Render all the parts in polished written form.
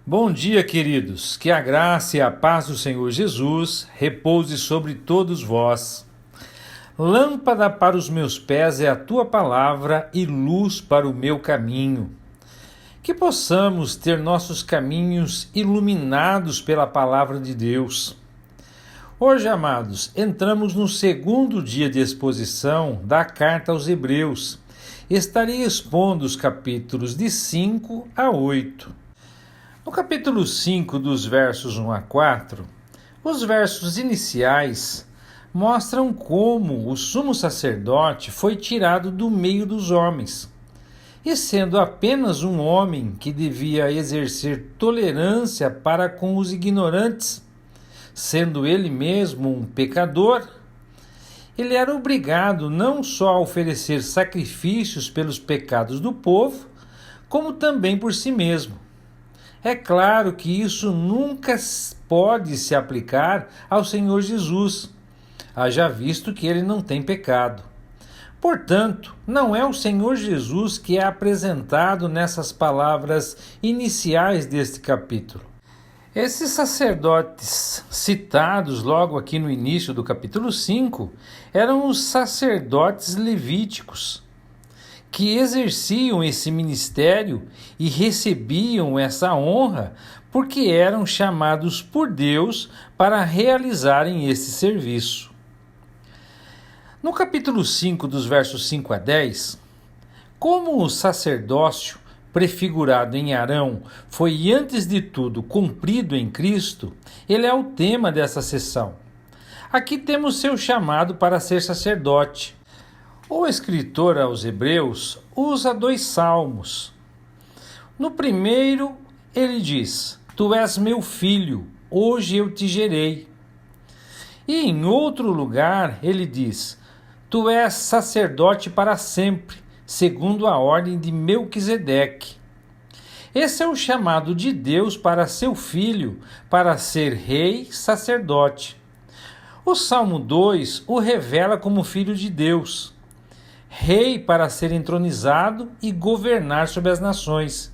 Bom dia, queridos. Que a graça e a paz do Senhor Jesus repouse sobre todos vós. Lâmpada para os meus pés é a tua palavra e luz para o meu caminho. Que possamos ter nossos caminhos iluminados pela palavra de Deus. Hoje, amados, entramos no segundo dia de exposição da carta aos Hebreus. Estarei expondo os capítulos de 5 a 8. No capítulo 5, dos versos 1 a 4, os versos iniciais mostram como o sumo sacerdote foi tirado do meio dos homens. E sendo apenas um homem que devia exercer tolerância para com os ignorantes, sendo ele mesmo um pecador, ele era obrigado não só a oferecer sacrifícios pelos pecados do povo, como também por si mesmo. É claro que isso nunca pode se aplicar ao Senhor Jesus, haja visto que ele não tem pecado. Portanto, não é o Senhor Jesus que é apresentado nessas palavras iniciais deste capítulo. Esses sacerdotes citados logo aqui no início do capítulo 5 eram os sacerdotes levíticos, que exerciam esse ministério e recebiam essa honra porque eram chamados por Deus para realizarem esse serviço. No capítulo 5, dos versos 5 a 10, como o sacerdócio prefigurado em Arão foi antes de tudo cumprido em Cristo, ele é o tema dessa sessão. Aqui temos seu chamado para ser sacerdote. O escritor aos Hebreus usa 2 salmos. No primeiro, ele diz: Tu és meu filho, hoje eu te gerei. E em outro lugar, ele diz: Tu és sacerdote para sempre, segundo a ordem de Melquisedeque. Esse é o chamado de Deus para seu filho, para ser rei sacerdote. O Salmo 2 o revela como filho de Deus, rei para ser entronizado e governar sobre as nações.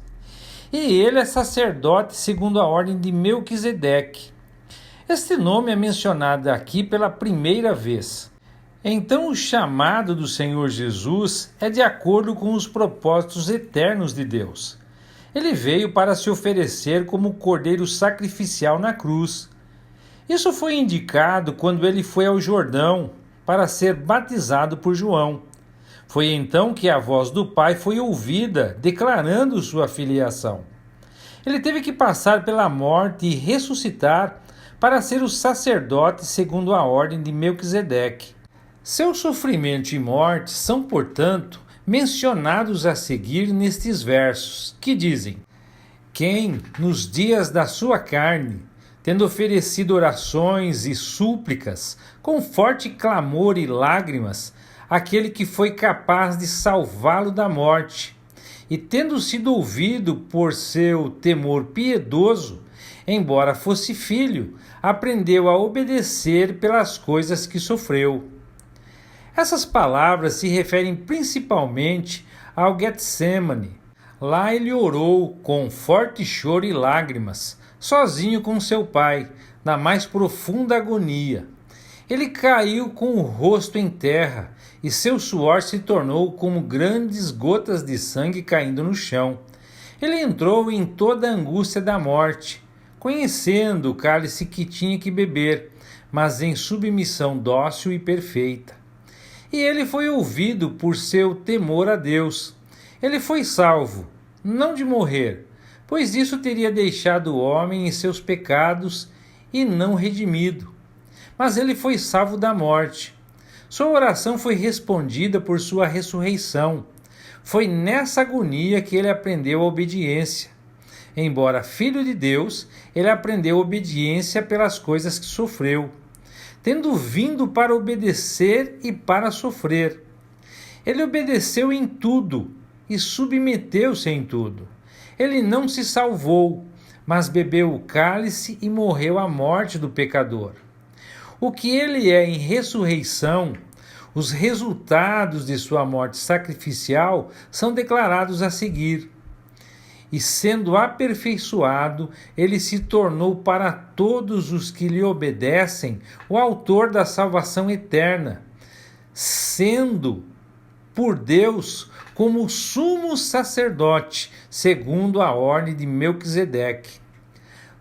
E ele é sacerdote segundo a ordem de Melquisedeque. Este nome é mencionado aqui pela primeira vez. Então o chamado do Senhor Jesus é de acordo com os propósitos eternos de Deus. Ele veio para se oferecer como cordeiro sacrificial na cruz. Isso foi indicado quando ele foi ao Jordão para ser batizado por João. Foi então que a voz do Pai foi ouvida, declarando sua filiação. Ele teve que passar pela morte e ressuscitar para ser o sacerdote segundo a ordem de Melquisedeque. Seu sofrimento e morte são, portanto, mencionados a seguir nestes versos, que dizem: Quem, nos dias da sua carne, tendo oferecido orações e súplicas, com forte clamor e lágrimas, aquele que foi capaz de salvá-lo da morte, e tendo sido ouvido por seu temor piedoso, embora fosse filho, aprendeu a obedecer pelas coisas que sofreu. Essas palavras se referem principalmente ao Getsemane. Lá ele orou com forte choro e lágrimas, sozinho com seu pai, na mais profunda agonia. Ele caiu com o rosto em terra, e seu suor se tornou como grandes gotas de sangue caindo no chão. Ele entrou em toda a angústia da morte, conhecendo o cálice que tinha que beber, mas em submissão dócil e perfeita. E ele foi ouvido por seu temor a Deus. Ele foi salvo, não de morrer, pois isso teria deixado o homem em seus pecados e não redimido. Mas ele foi salvo da morte. Sua oração foi respondida por sua ressurreição. Foi nessa agonia que ele aprendeu a obediência. Embora filho de Deus, ele aprendeu obediência pelas coisas que sofreu, tendo vindo para obedecer e para sofrer. Ele obedeceu em tudo e submeteu-se em tudo. Ele não se salvou, mas bebeu o cálice e morreu a morte do pecador. O que ele é em ressurreição, os resultados de sua morte sacrificial são declarados a seguir. e sendo aperfeiçoado, ele se tornou para todos os que lhe obedecem o autor da salvação eterna, sendo por Deus como sumo sacerdote, segundo a ordem de Melquisedeque.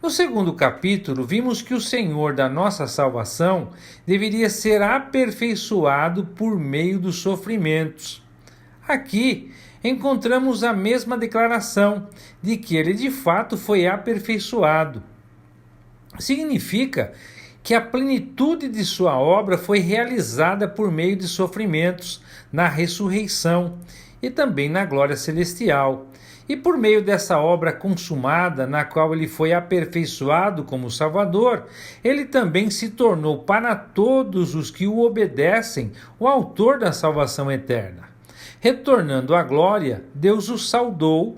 No segundo capítulo, vimos que o Senhor da nossa salvação deveria ser aperfeiçoado por meio dos sofrimentos. Aqui encontramos a mesma declaração de que ele de fato foi aperfeiçoado. Significa que a plenitude de sua obra foi realizada por meio de sofrimentos na ressurreição e também na glória celestial. E por meio dessa obra consumada, na qual ele foi aperfeiçoado como Salvador, ele também se tornou para todos os que o obedecem o autor da salvação eterna. Retornando à glória, Deus o saudou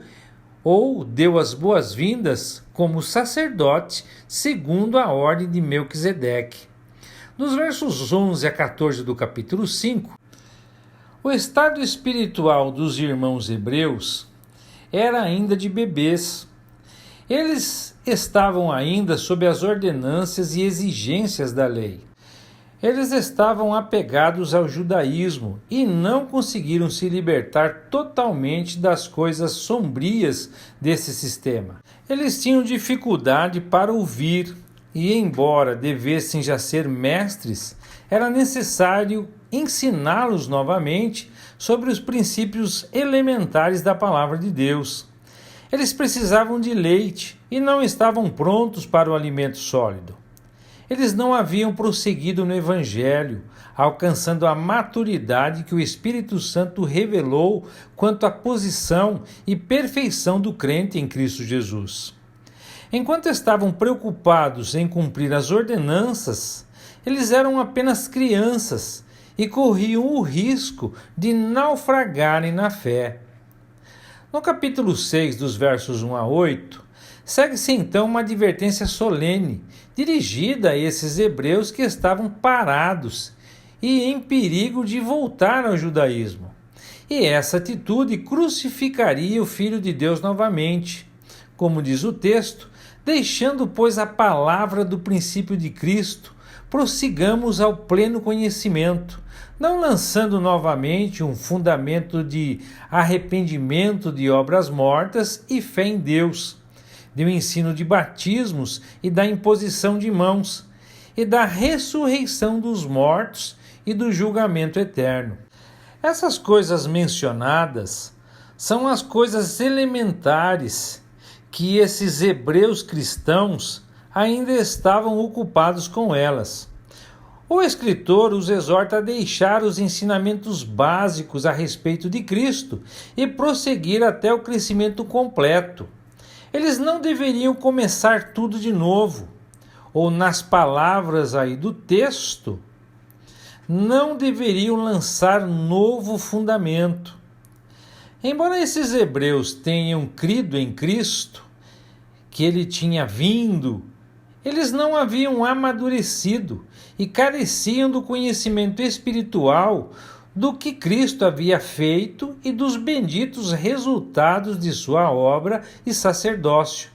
ou deu as boas-vindas como sacerdote, segundo a ordem de Melquisedeque. Nos versos 11 a 14 do capítulo 5, o estado espiritual dos irmãos hebreus era ainda de bebês. Eles estavam ainda sob as ordenanças e exigências da lei. Eles estavam apegados ao judaísmo e não conseguiram se libertar totalmente das coisas sombrias desse sistema. Eles tinham dificuldade para ouvir e, embora devessem já ser mestres, era necessário ensiná-los novamente sobre os princípios elementares da palavra de Deus. Eles precisavam de leite e não estavam prontos para o alimento sólido. Eles não haviam prosseguido no Evangelho, alcançando a maturidade que o Espírito Santo revelou quanto à posição e perfeição do crente em Cristo Jesus. Enquanto estavam preocupados em cumprir as ordenanças, eles eram apenas crianças e corriam o risco de naufragarem na fé. No capítulo 6, dos versos 1 a 8, segue-se então uma advertência solene, dirigida a esses hebreus que estavam parados e em perigo de voltar ao judaísmo. E essa atitude crucificaria o Filho de Deus novamente. Como diz o texto, deixando, pois, a palavra do princípio de Cristo, prossigamos ao pleno conhecimento, não lançando novamente um fundamento de arrependimento de obras mortas e fé em Deus, do ensino de batismos e da imposição de mãos, e da ressurreição dos mortos e do julgamento eterno. Essas coisas mencionadas são as coisas elementares que esses hebreus cristãos ainda estavam ocupados com elas. O escritor os exorta a deixar os ensinamentos básicos a respeito de Cristo e prosseguir até o crescimento completo. Eles não deveriam começar tudo de novo, ou nas palavras aí do texto, não deveriam lançar novo fundamento. Embora esses hebreus tenham crido em Cristo, que ele tinha vindo, eles não haviam amadurecido e careciam do conhecimento espiritual do que Cristo havia feito e dos benditos resultados de sua obra e sacerdócio.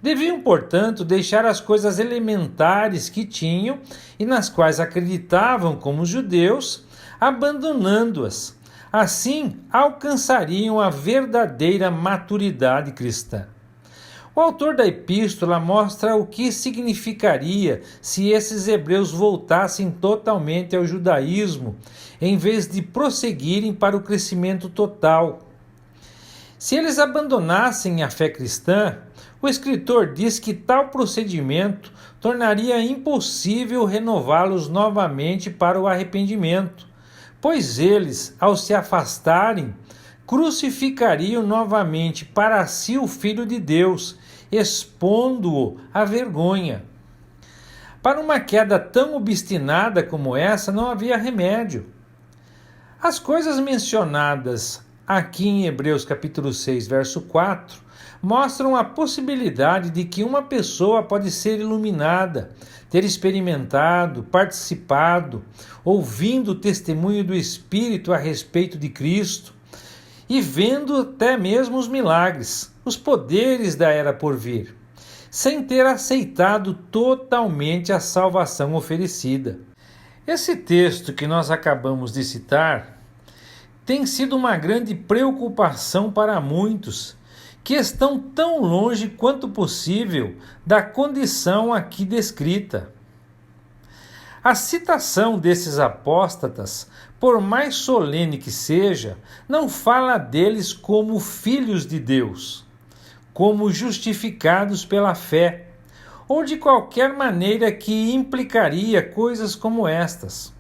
Deviam, portanto, deixar as coisas elementares que tinham e nas quais acreditavam como judeus, abandonando-as. Assim, alcançariam a verdadeira maturidade cristã. O autor da epístola mostra o que significaria se esses hebreus voltassem totalmente ao judaísmo, em vez de prosseguirem para o crescimento total. Se eles abandonassem a fé cristã, o escritor diz que tal procedimento tornaria impossível renová-los novamente para o arrependimento, pois eles, ao se afastarem, crucificariam novamente para si o Filho de Deus, expondo-o à vergonha. Para uma queda tão obstinada como essa, não havia remédio. As coisas mencionadas aqui em Hebreus capítulo 6, verso 4, mostram a possibilidade de que uma pessoa pode ser iluminada, ter experimentado, participado, ouvindo o testemunho do Espírito a respeito de Cristo e vendo até mesmo os milagres. os poderes da era por vir, sem ter aceitado totalmente a salvação oferecida. Esse texto que nós acabamos de citar tem sido uma grande preocupação para muitos que estão tão longe quanto possível da condição aqui descrita. A citação desses apóstatas, por mais solene que seja, não fala deles como filhos de Deus, como justificados pela fé, ou de qualquer maneira que implicaria coisas como estas.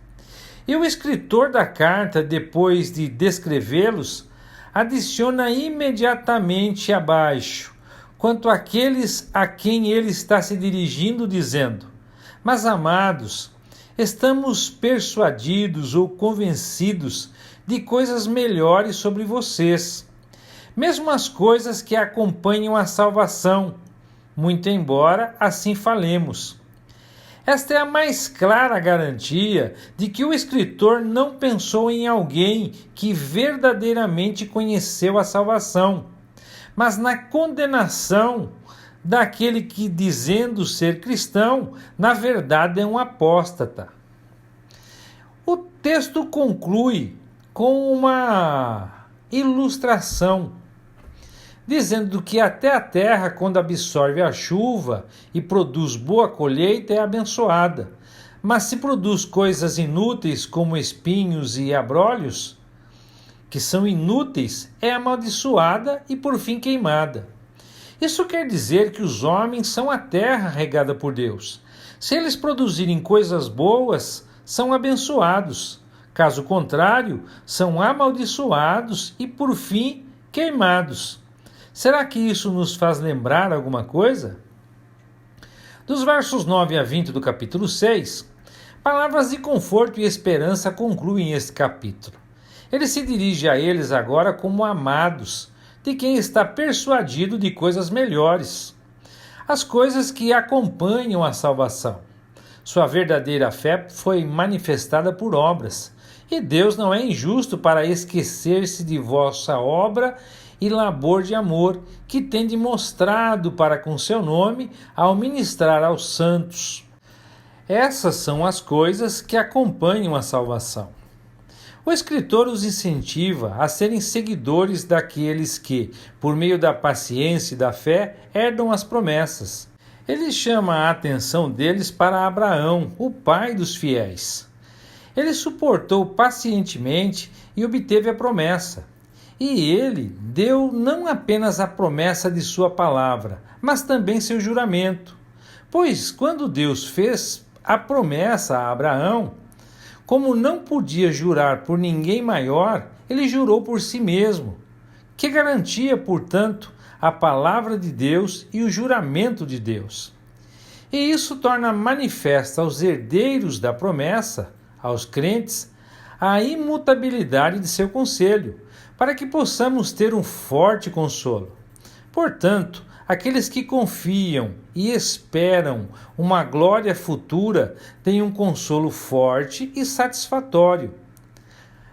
E o escritor da carta, depois de descrevê-los, adiciona imediatamente abaixo, quanto àqueles a quem ele está se dirigindo, dizendo: Mas, amados, estamos persuadidos ou convencidos de coisas melhores sobre vocês, mesmo as coisas que acompanham a salvação, muito embora assim falemos. Esta é a mais clara garantia de que o escritor não pensou em alguém que verdadeiramente conheceu a salvação, mas na condenação daquele que, dizendo ser cristão, na verdade é um apóstata. O texto conclui com uma ilustração, dizendo que até a terra, quando absorve a chuva e produz boa colheita, é abençoada. Mas se produz coisas inúteis, como espinhos e abrolhos, que são inúteis, é amaldiçoada e por fim queimada. Isso quer dizer que os homens são a terra regada por Deus. Se eles produzirem coisas boas, são abençoados. Caso contrário, são amaldiçoados e por fim queimados. Será que isso nos faz lembrar alguma coisa? Dos versos 9 a 20 do capítulo 6, palavras de conforto e esperança concluem este capítulo. Ele se dirige a eles agora como amados, de quem está persuadido de coisas melhores, as coisas que acompanham a salvação. Sua verdadeira fé foi manifestada por obras, e Deus não é injusto para esquecer-se de vossa obra e labor de amor que tende mostrado para com seu nome ao ministrar aos santos. Essas são as coisas que acompanham a salvação. O escritor os incentiva a serem seguidores daqueles que, por meio da paciência e da fé, herdam as promessas. Ele chama a atenção deles para Abraão, o pai dos fiéis. Ele suportou pacientemente e obteve a promessa. E ele deu não apenas a promessa de sua palavra, mas também seu juramento. Pois quando Deus fez a promessa a Abraão, como não podia jurar por ninguém maior, ele jurou por si mesmo, que garantia, portanto, a palavra de Deus e o juramento de Deus. E isso torna manifesta aos herdeiros da promessa, aos crentes, a imutabilidade de seu conselho, para que possamos ter um forte consolo. Portanto, aqueles que confiam e esperam uma glória futura têm um consolo forte e satisfatório.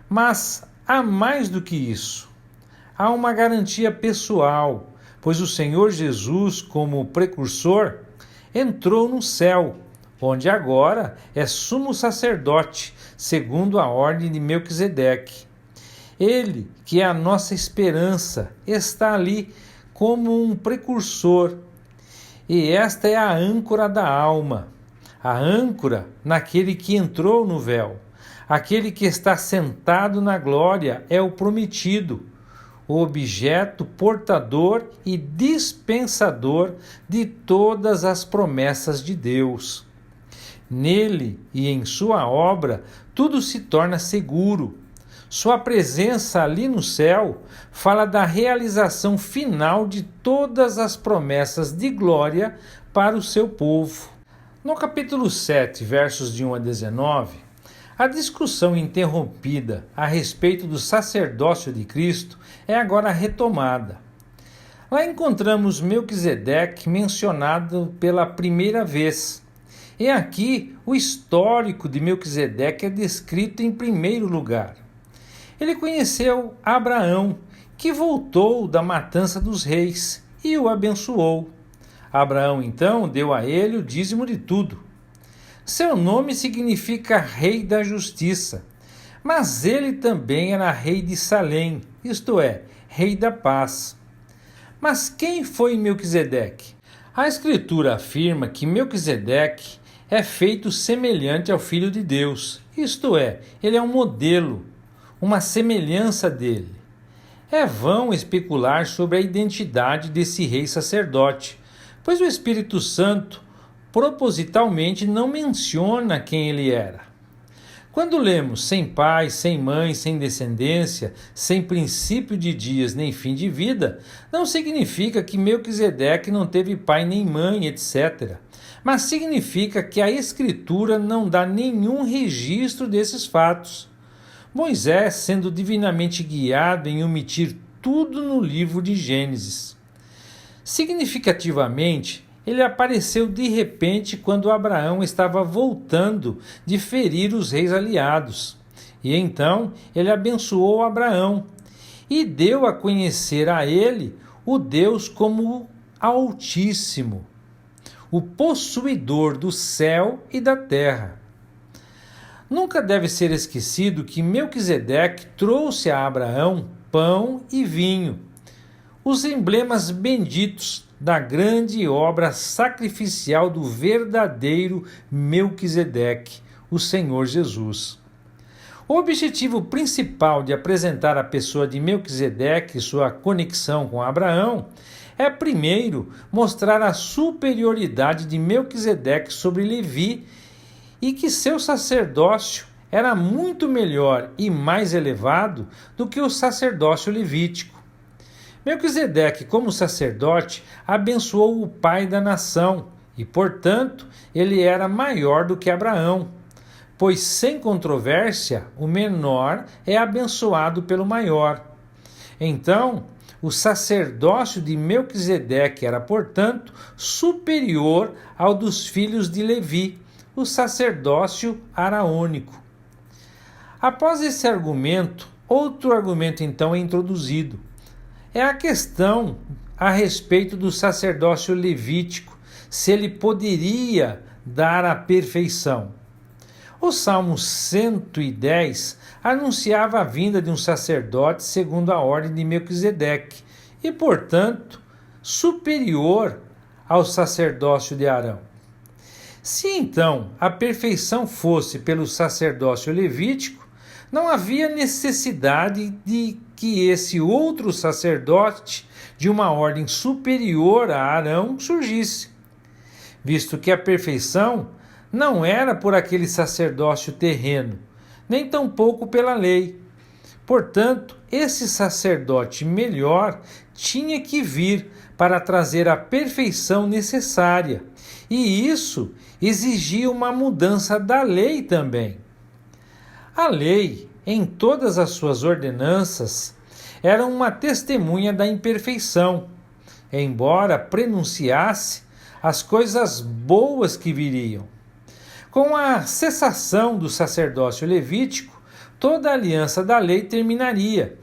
Mas há mais do que isso. Há uma garantia pessoal, pois o Senhor Jesus, como precursor, entrou no céu, onde agora é sumo sacerdote, segundo a ordem de Melquisedeque. Ele, que é a nossa esperança, está ali como um precursor. E esta é a âncora da alma, a âncora naquele que entrou no véu. Aquele que está sentado na glória é o prometido, o objeto portador e dispensador de todas as promessas de Deus. Nele e em sua obra, tudo se torna seguro. Sua presença ali no céu fala da realização final de todas as promessas de glória para o seu povo. No capítulo 7, versos de 1 a 19, a discussão interrompida a respeito do sacerdócio de Cristo é agora retomada. Lá encontramos Melquisedeque mencionado pela primeira vez. E aqui o histórico de Melquisedeque é descrito em primeiro lugar. Ele conheceu Abraão, que voltou da matança dos reis e o abençoou. Abraão então deu a ele o dízimo de tudo. Seu nome significa Rei da Justiça, mas ele também era rei de Salém, isto é, Rei da Paz. Mas quem foi Melquisedeque? A Escritura afirma que Melquisedeque é feito semelhante ao Filho de Deus, isto é, ele é um modelo, uma semelhança dele. É vão especular sobre a identidade desse rei sacerdote, pois o Espírito Santo propositalmente não menciona quem ele era. Quando lemos sem pai, sem mãe, sem descendência, sem princípio de dias nem fim de vida, não significa que Melquisedeque não teve pai nem mãe, etc. Mas significa que a Escritura não dá nenhum registro desses fatos. Moisés sendo divinamente guiado em omitir tudo no livro de Gênesis. Significativamente, ele apareceu de repente quando Abraão estava voltando de ferir os reis aliados. E então ele abençoou Abraão e deu a conhecer a ele o Deus como Altíssimo, o possuidor do céu e da terra. Nunca deve ser esquecido que Melquisedeque trouxe a Abraão pão e vinho, os emblemas benditos da grande obra sacrificial do verdadeiro Melquisedeque, o Senhor Jesus. O objetivo principal de apresentar a pessoa de Melquisedeque e sua conexão com Abraão é, primeiro, mostrar a superioridade de Melquisedeque sobre Levi e que seu sacerdócio era muito melhor e mais elevado do que o sacerdócio levítico. Melquisedeque, como sacerdote, abençoou o pai da nação e, portanto, ele era maior do que Abraão, pois, sem controvérsia, o menor é abençoado pelo maior. Então, o sacerdócio de Melquisedeque era, portanto, superior ao dos filhos de Levi, o sacerdócio araônico. Após esse argumento, outro argumento então é introduzido. É a questão a respeito do sacerdócio levítico, se ele poderia dar a perfeição. O Salmo 110 anunciava a vinda de um sacerdote segundo a ordem de Melquisedeque e, portanto, superior ao sacerdócio de Arão. Se então a perfeição fosse pelo sacerdócio levítico, não havia necessidade de que esse outro sacerdote de uma ordem superior a Arão surgisse, visto que a perfeição não era por aquele sacerdócio terreno, nem tampouco pela lei. Portanto, esse sacerdote melhor tinha que vir para trazer a perfeição necessária, e isso exigia uma mudança da lei também. A lei, em todas as suas ordenanças, era uma testemunha da imperfeição, embora prenunciasse as coisas boas que viriam. Com a cessação do sacerdócio levítico, toda a aliança da lei terminaria.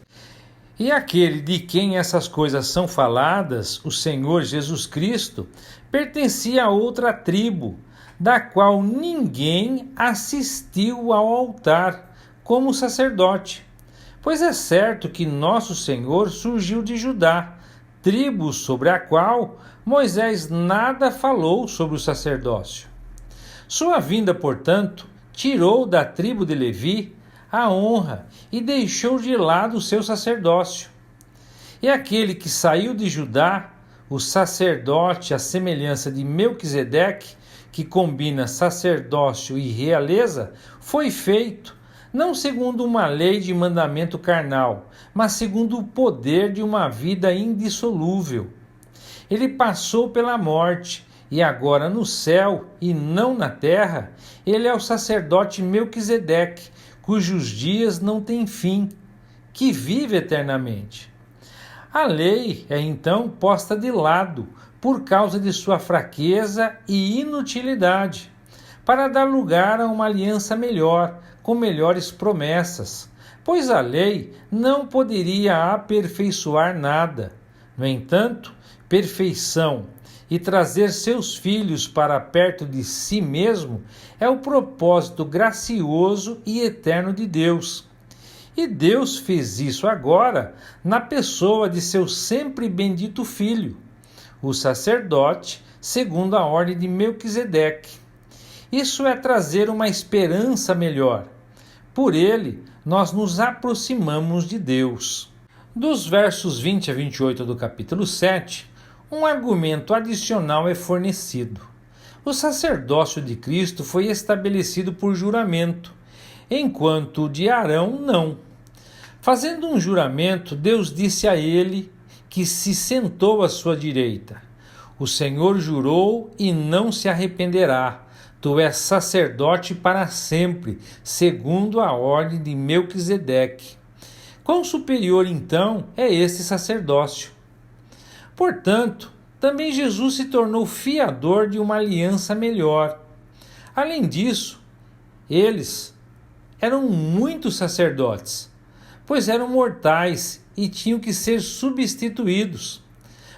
E aquele de quem essas coisas são faladas, o Senhor Jesus Cristo, pertencia a outra tribo, da qual ninguém assistiu ao altar como sacerdote. Pois é certo que nosso Senhor surgiu de Judá, tribo sobre a qual Moisés nada falou sobre o sacerdócio. Sua vinda, portanto, tirou da tribo de Levi a honra e deixou de lado o seu sacerdócio. E aquele que saiu de Judá, o sacerdote à semelhança de Melquisedeque, que combina sacerdócio e realeza, foi feito, não segundo uma lei de mandamento carnal, mas segundo o poder de uma vida indissolúvel. Ele passou pela morte, e agora no céu e não na terra, ele é o sacerdote Melquisedeque, cujos dias não têm fim, que vive eternamente. A lei é então posta de lado por causa de sua fraqueza e inutilidade, para dar lugar a uma aliança melhor, com melhores promessas, pois a lei não poderia aperfeiçoar nada. No entanto, perfeição e trazer seus filhos para perto de si mesmo é o propósito gracioso e eterno de Deus. E Deus fez isso agora na pessoa de seu sempre bendito Filho, o sacerdote, segundo a ordem de Melquisedeque. Isso é trazer uma esperança melhor. Por ele, nós nos aproximamos de Deus. Dos versos 20 a 28 do capítulo 7, um argumento adicional é fornecido. O sacerdócio de Cristo foi estabelecido por juramento, enquanto o de Arão não. Fazendo um juramento, Deus disse a ele que se sentou à sua direita: O Senhor jurou e não se arrependerá. Tu és sacerdote para sempre, segundo a ordem de Melquisedeque. Quão superior, então, é esse sacerdócio? Portanto, também Jesus se tornou fiador de uma aliança melhor. Além disso, eles eram muitos sacerdotes, pois eram mortais e tinham que ser substituídos.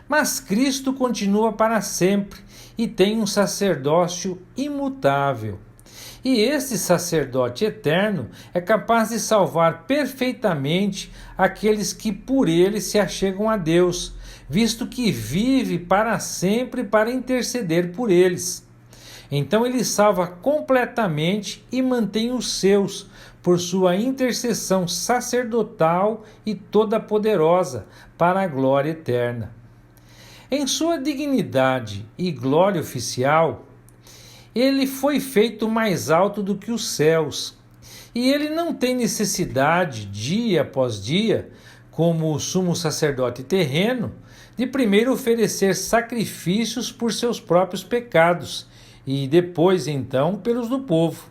Mas Cristo continua para sempre e tem um sacerdócio imutável. E esse sacerdote eterno é capaz de salvar perfeitamente aqueles que por ele se achegam a Deus, visto que vive para sempre para interceder por eles. Então ele salva completamente e mantém os seus, por sua intercessão sacerdotal e toda poderosa, para a glória eterna. Em sua dignidade e glória oficial, ele foi feito mais alto do que os céus, e ele não tem necessidade, dia após dia, como o sumo sacerdote terreno, de primeiro oferecer sacrifícios por seus próprios pecados, e depois, então, pelos do povo.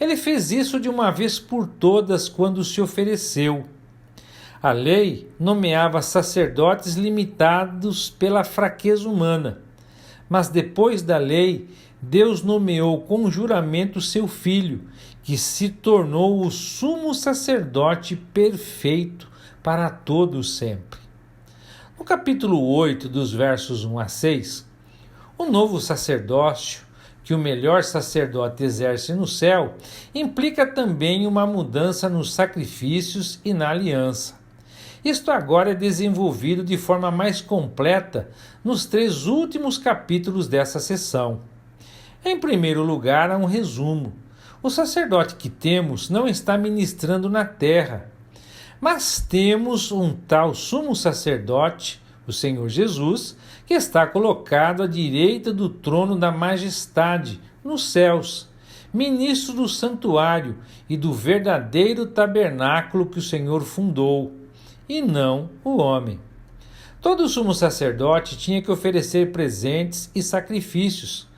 Ele fez isso de uma vez por todas quando se ofereceu. A lei nomeava sacerdotes limitados pela fraqueza humana, mas depois da lei, Deus nomeou com juramento seu Filho, que se tornou o sumo sacerdote perfeito para todos sempre. No capítulo 8, dos versos 1 a 6, o novo sacerdócio, que o melhor sacerdote exerce no céu, implica também uma mudança nos sacrifícios e na aliança. Isto agora é desenvolvido de forma mais completa nos 3 últimos capítulos dessa seção. Em primeiro lugar, há um resumo. O sacerdote que temos não está ministrando na terra, mas temos um tal sumo sacerdote, o Senhor Jesus, que está colocado à direita do trono da majestade, nos céus, ministro do santuário e do verdadeiro tabernáculo que o Senhor fundou, e não o homem. Todo sumo sacerdote tinha que oferecer presentes e sacrifícios.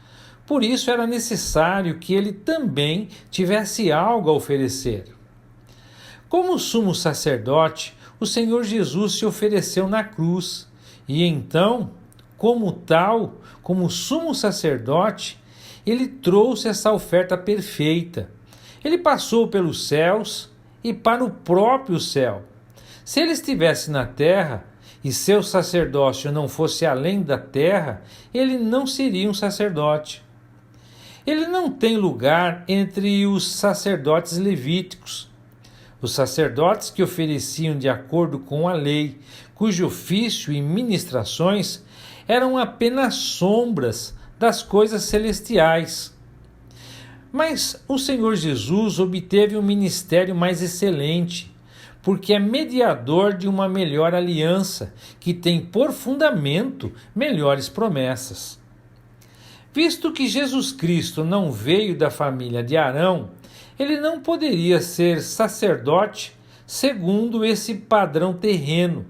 Por isso era necessário que ele também tivesse algo a oferecer. Como sumo sacerdote, o Senhor Jesus se ofereceu na cruz, e então, como tal, como sumo sacerdote, ele trouxe essa oferta perfeita. Ele passou pelos céus e para o próprio céu. Se ele estivesse na terra e seu sacerdócio não fosse além da terra, ele não seria um sacerdote. Ele não tem lugar entre os sacerdotes levíticos, os sacerdotes que ofereciam de acordo com a lei, cujo ofício e ministrações eram apenas sombras das coisas celestiais. Mas o Senhor Jesus obteve um ministério mais excelente, porque é mediador de uma melhor aliança, que tem por fundamento melhores promessas. Visto que Jesus Cristo não veio da família de Arão, ele não poderia ser sacerdote segundo esse padrão terreno.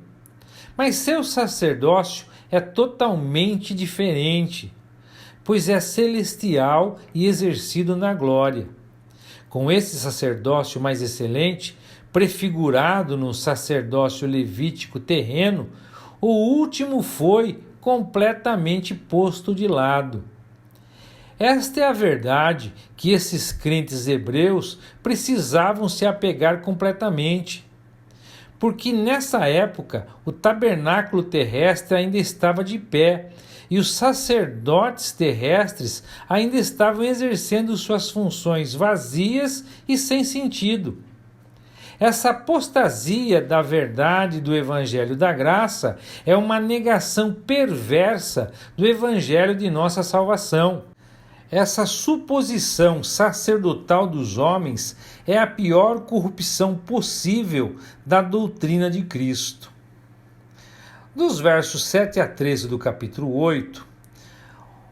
Mas seu sacerdócio é totalmente diferente, pois é celestial e exercido na glória. Com esse sacerdócio mais excelente, prefigurado no sacerdócio levítico terreno, o último foi completamente posto de lado. Esta é a verdade que esses crentes hebreus precisavam se apegar completamente, porque nessa época o tabernáculo terrestre ainda estava de pé e os sacerdotes terrestres ainda estavam exercendo suas funções vazias e sem sentido. Essa apostasia da verdade do Evangelho da Graça é uma negação perversa do Evangelho de nossa salvação. Essa suposição sacerdotal dos homens é a pior corrupção possível da doutrina de Cristo. Dos versos 7 a 13 do capítulo 8,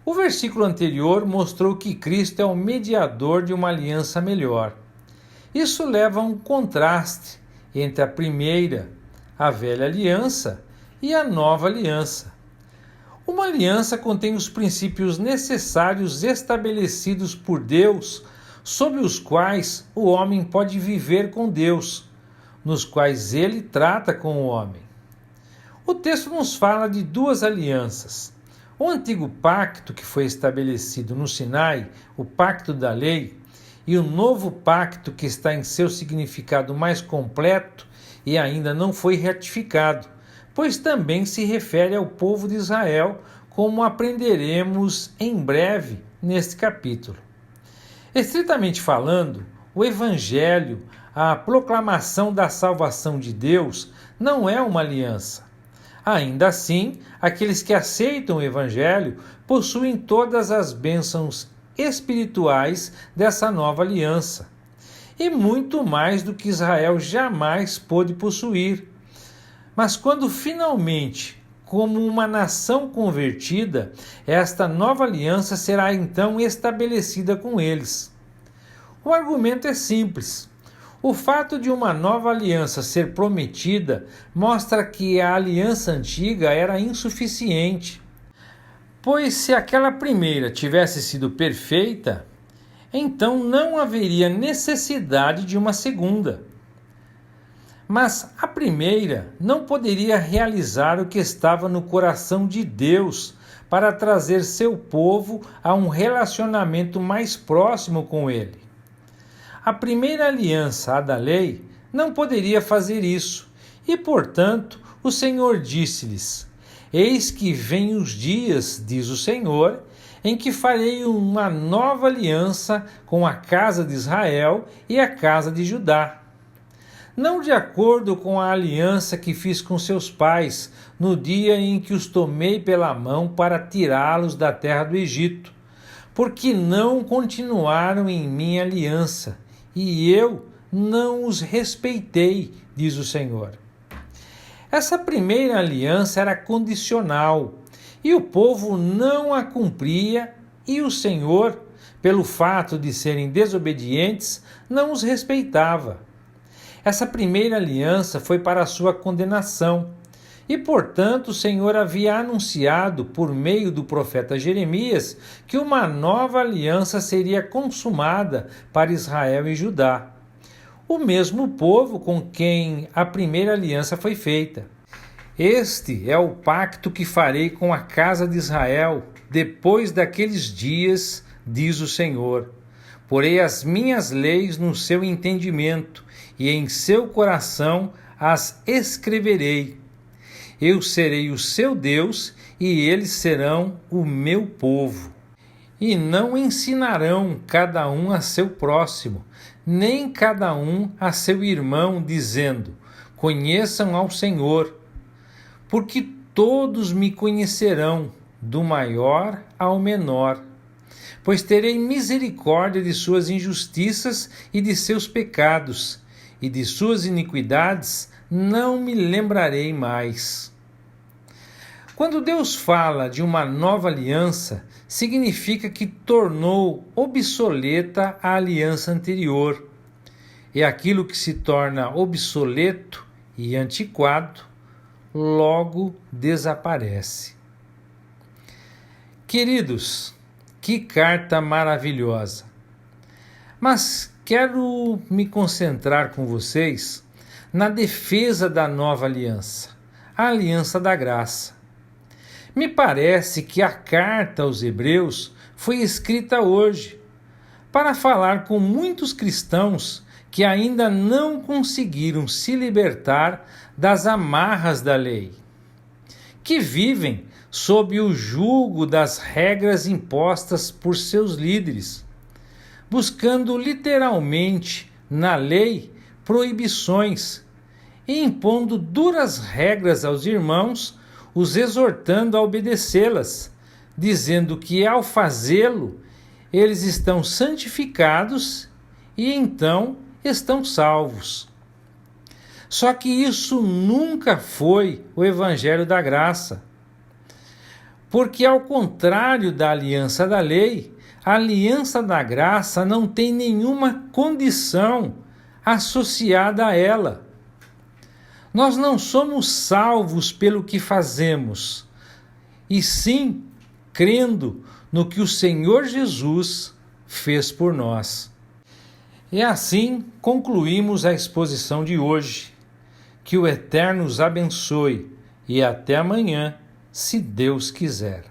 o versículo anterior mostrou que Cristo é o mediador de uma aliança melhor. Isso leva a um contraste entre a primeira, a velha aliança, e a nova aliança. Uma aliança contém os princípios necessários estabelecidos por Deus, sob os quais o homem pode viver com Deus, nos quais ele trata com o homem. O texto nos fala de duas alianças. O antigo pacto que foi estabelecido no Sinai, o pacto da lei, e o novo pacto que está em seu significado mais completo e ainda não foi ratificado, pois também se refere ao povo de Israel, como aprenderemos em breve neste capítulo. Estritamente falando, o Evangelho, a proclamação da salvação de Deus, não é uma aliança. Ainda assim, aqueles que aceitam o Evangelho possuem todas as bênçãos espirituais dessa nova aliança, e muito mais do que Israel jamais pôde possuir. Mas quando finalmente, como uma nação convertida, esta nova aliança será então estabelecida com eles. O argumento é simples. O fato de uma nova aliança ser prometida mostra que a aliança antiga era insuficiente. Pois se aquela primeira tivesse sido perfeita, então não haveria necessidade de uma segunda. Mas a primeira não poderia realizar o que estava no coração de Deus para trazer seu povo a um relacionamento mais próximo com ele. A primeira aliança, a da lei, não poderia fazer isso, e, portanto, o Senhor disse-lhes: Eis que vêm os dias, diz o Senhor, em que farei uma nova aliança com a casa de Israel e a casa de Judá. Não de acordo com a aliança que fiz com seus pais, no dia em que os tomei pela mão para tirá-los da terra do Egito, porque não continuaram em minha aliança, e eu não os respeitei, diz o Senhor. Essa primeira aliança era condicional, e o povo não a cumpria, e o Senhor, pelo fato de serem desobedientes, não os respeitava. Essa primeira aliança foi para a sua condenação, e, portanto, o Senhor havia anunciado, por meio do profeta Jeremias, que uma nova aliança seria consumada para Israel e Judá, o mesmo povo com quem a primeira aliança foi feita. Este é o pacto que farei com a casa de Israel depois daqueles dias, diz o Senhor. Porei as minhas leis no seu entendimento e em seu coração as escreverei. Eu serei o seu Deus e eles serão o meu povo. E não ensinarão cada um a seu próximo, nem cada um a seu irmão, dizendo: Conheçam ao Senhor, porque todos me conhecerão, do maior ao menor. Pois terei misericórdia de suas injustiças e de seus pecados, e de suas iniquidades não me lembrarei mais. Quando Deus fala de uma nova aliança, significa que tornou obsoleta a aliança anterior. E aquilo que se torna obsoleto e antiquado, logo desaparece. Queridos, que carta maravilhosa! Mas quero me concentrar com vocês na defesa da nova aliança, a aliança da graça. Me parece que a carta aos Hebreus foi escrita hoje para falar com muitos cristãos que ainda não conseguiram se libertar das amarras da lei, que vivem sob o jugo das regras impostas por seus líderes, buscando literalmente na lei proibições e impondo duras regras aos irmãos, os exortando a obedecê-las, dizendo que ao fazê-lo eles estão santificados e então estão salvos. Só que isso nunca foi o Evangelho da Graça. Porque, ao contrário da aliança da lei, a aliança da graça não tem nenhuma condição associada a ela. Nós não somos salvos pelo que fazemos, e sim crendo no que o Senhor Jesus fez por nós. E assim concluímos a exposição de hoje. Que o Eterno os abençoe e até amanhã, se Deus quiser.